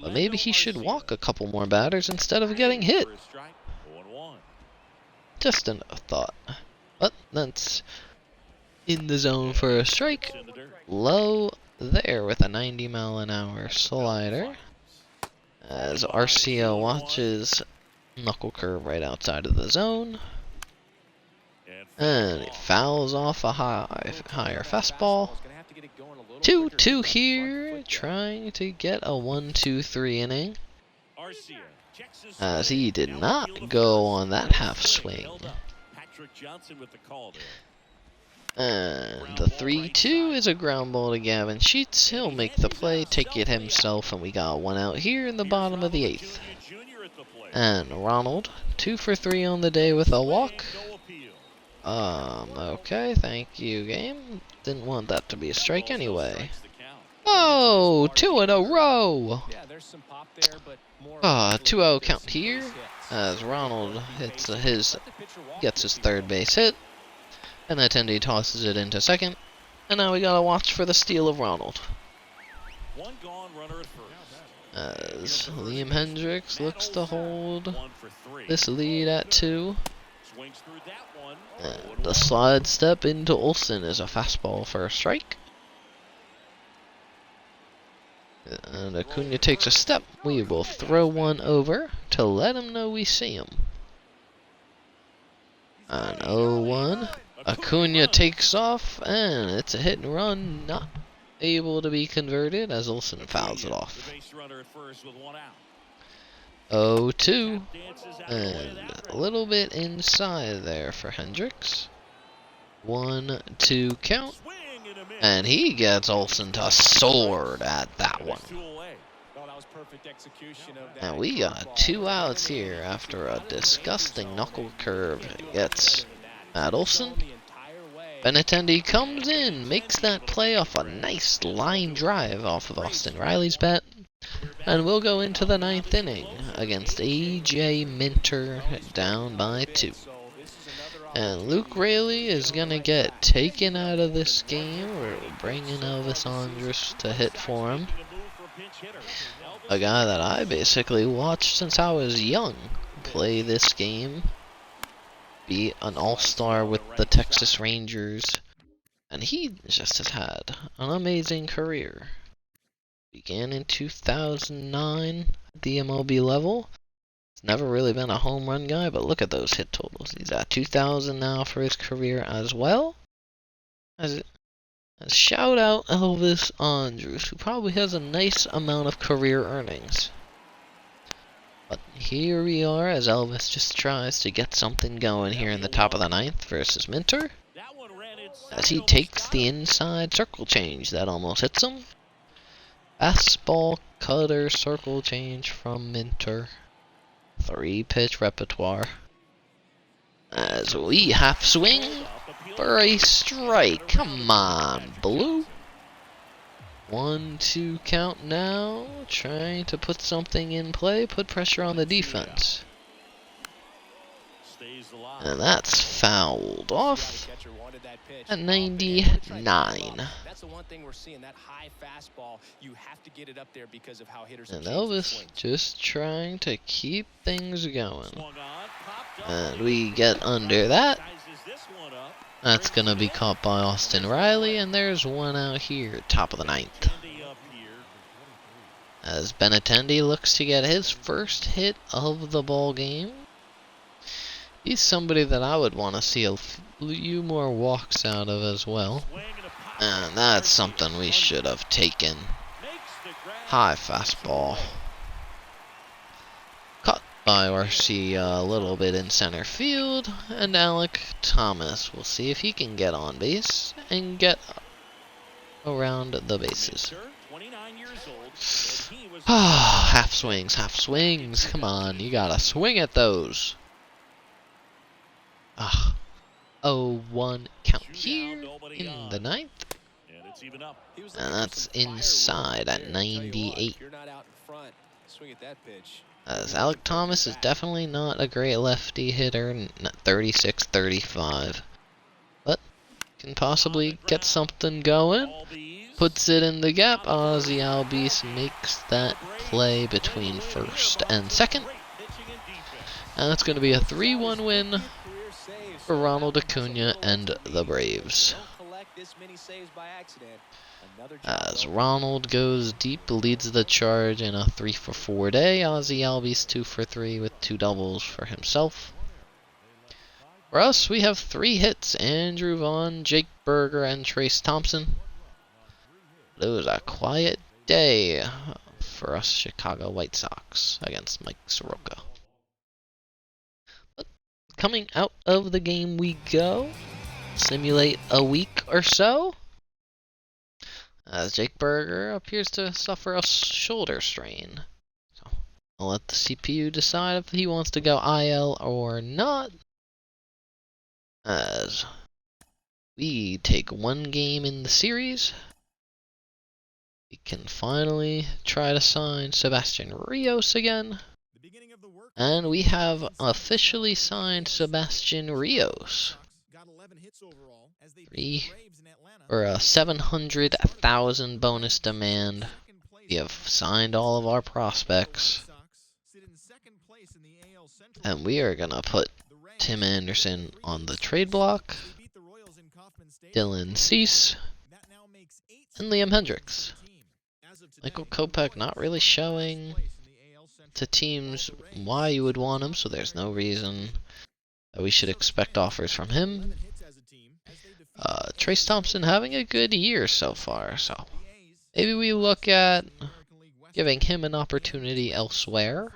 S1: But maybe he should walk a couple more batters instead of getting hit. Just a thought. But that's in the zone for a strike. Low there with a 90 mile an hour slider. As Arcia watches knuckle curve right outside of the zone. And it fouls off a higher fastball. 2-2 here, trying to get a 1-2-3 inning. As he did not go on that half swing. And the 3-2 is a ground ball to Gavin Sheets. He'll make the play, take it himself, and we got one out here in the bottom of the 8th. And Ronald, 2 for 3 on the day with a walk. Okay, thank you, game. Didn't want that to be a strike anyway. Oh, 2 in a row! 2-0 count here, as Ronald gets his 3rd base hit. And Benintendi tosses it into second. And now we gotta watch for the steal of Ronald. As Liam Hendricks looks to hold this lead at 2. And the slide step into Olsen is a fastball for a strike. And Acuna takes a step. We will throw one over to let him know we see him. And 0-1. Acuna takes off, and it's a hit and run, not able to be converted as Olsen fouls it off. 0-2, and a little bit inside there for Hendricks. 1-2 count, and he gets Olsen to sword at that one. And we got 2 outs here after a disgusting knuckle curve gets at Olsen. Benintendi comes in, makes that play off a nice line drive off of Austin Riley's bat. And we'll go into the 9th inning against A.J. Minter, down by 2. And Luke Raley is going to get taken out of this game. We're bringing Elvis Andrus to hit for him. A guy that I basically watched since I was young play this game. Be an all-star with the Texas Rangers. And he just has had an amazing career. Began in 2009 at the MLB level. He's never really been a home run guy, but look at those hit totals. He's at 2,000 now for his career as well. As shout out Elvis Andrus, who probably has a nice amount of career earnings. But here we are as Elvis just tries to get something going here in the top of the 9th versus Minter. As he takes the inside circle change that almost hits him. Fastball, cutter, circle change from Minter. 3-pitch repertoire. As we half swing for a strike. Come on, Blue. 1-2 count now. Trying to put something in play. Put pressure on the defense. And that's fouled off at 99.
S2: That's the one thing we're seeing, that high fastball. You have to get it up there because of how hitters.
S1: And Elvis just trying to keep things going. And we get under that. That's going to be caught by Austin Riley, and there's one out here, top of the 9th. As Benintendi looks to get his first hit of the ball game. He's somebody that I would want to see a few more walks out of as well. And that's something we should have taken. High fastball. Caught by RC a little bit in center field. And Alec Thomas. We'll see if he can get on base and get around the bases. Half swings, half swings. Come on, you gotta swing at those. 0-1 count here in the 9th. And that's inside at 98. As Alec Thomas is definitely not a great lefty hitter, 36-35. But can possibly get something going. Puts it in the gap. Ozzy Albies makes that play between first and second. And that's going to be a 3-1 win for Ronald Acuna and the Braves. As Ronald goes deep, leads the charge in a 3-for-4 day. Ozzy Albies 2 for 3 with 2 doubles for himself. For us, we have 3 hits: Andrew Vaughn, Jake Berger, and Trace Thompson. It was a quiet day for us Chicago White Sox against Mike Soroka. But coming out of the game we go. simulate a week or so, as Jake Berger appears to suffer a shoulder strain. So I'll let the CPU decide if he wants to go IL or not, as we take one game in the series. We can finally try to sign Sebastian Rios again. And we have officially signed Sebastian Rios. For a 700,000 bonus demand. We have signed all of our prospects. And we are going to put Tim Anderson on the trade block, Dylan Cease, and Liam Hendricks. Michael Kopech not really showing to teams why you would want him, so there's no reason that we should expect offers from him. Trace Thompson having a good year so far, so maybe we look at giving him an opportunity elsewhere.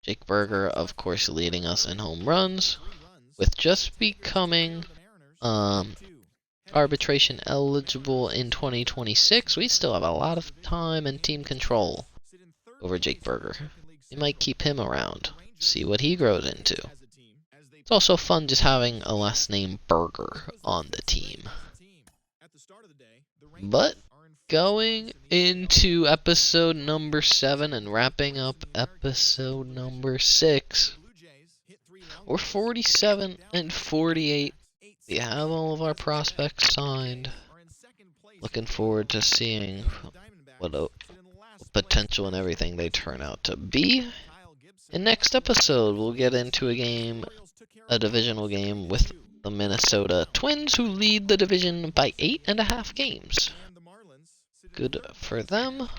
S1: Jake Berger, of course, leading us in home runs, with just becoming arbitration eligible in 2026. We still have a lot of time and team control over Jake Berger. We might keep him around, see what he grows into. It's also fun just having a last name Berger on the team. But going into episode number 7 and wrapping up episode number 6, we're 47 and 48. We have all of our prospects signed. Looking forward to seeing what potential and everything they turn out to be. In next episode, we'll get into a divisional game with the Minnesota Twins, who lead the division by 8.5 games. Good for them.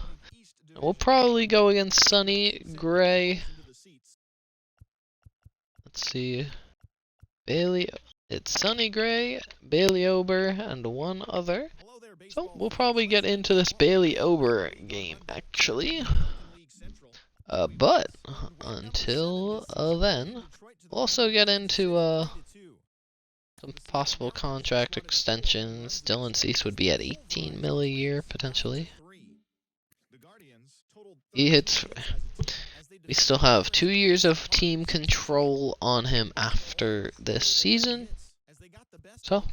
S1: We'll probably go against Sonny Gray. Let's see. It's Sonny Gray, Bailey Ober, and one other. So we'll probably get into this Bailey Ober game, actually. But until then, we'll also get into some possible contract extensions. Dylan Cease would be at 18 mil a year, potentially. We still have 2 years of team control on him after this season. So,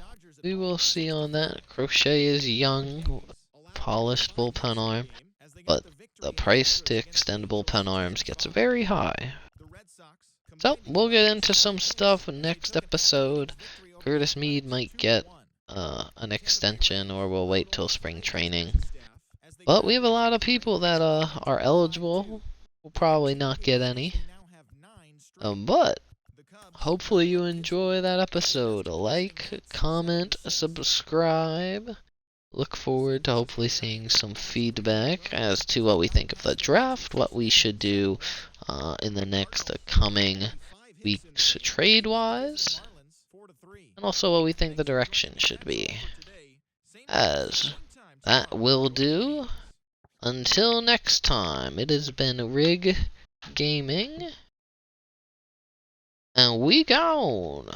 S1: we will see on that. Crochet is young, polished bullpen arm, but the price to extend bullpen arms gets very high. So, we'll get into some stuff next episode. Curtis Mead might get an extension, or we'll wait till spring training. But we have a lot of people that are eligible. We'll probably not get any. But hopefully you enjoy that episode. Like, comment, subscribe. Look forward to hopefully seeing some feedback as to what we think of the draft, what we should do in the next coming weeks trade-wise, and also what we think the direction should be. As that will do. Until next time, it has been Rig Gaming, and we gone!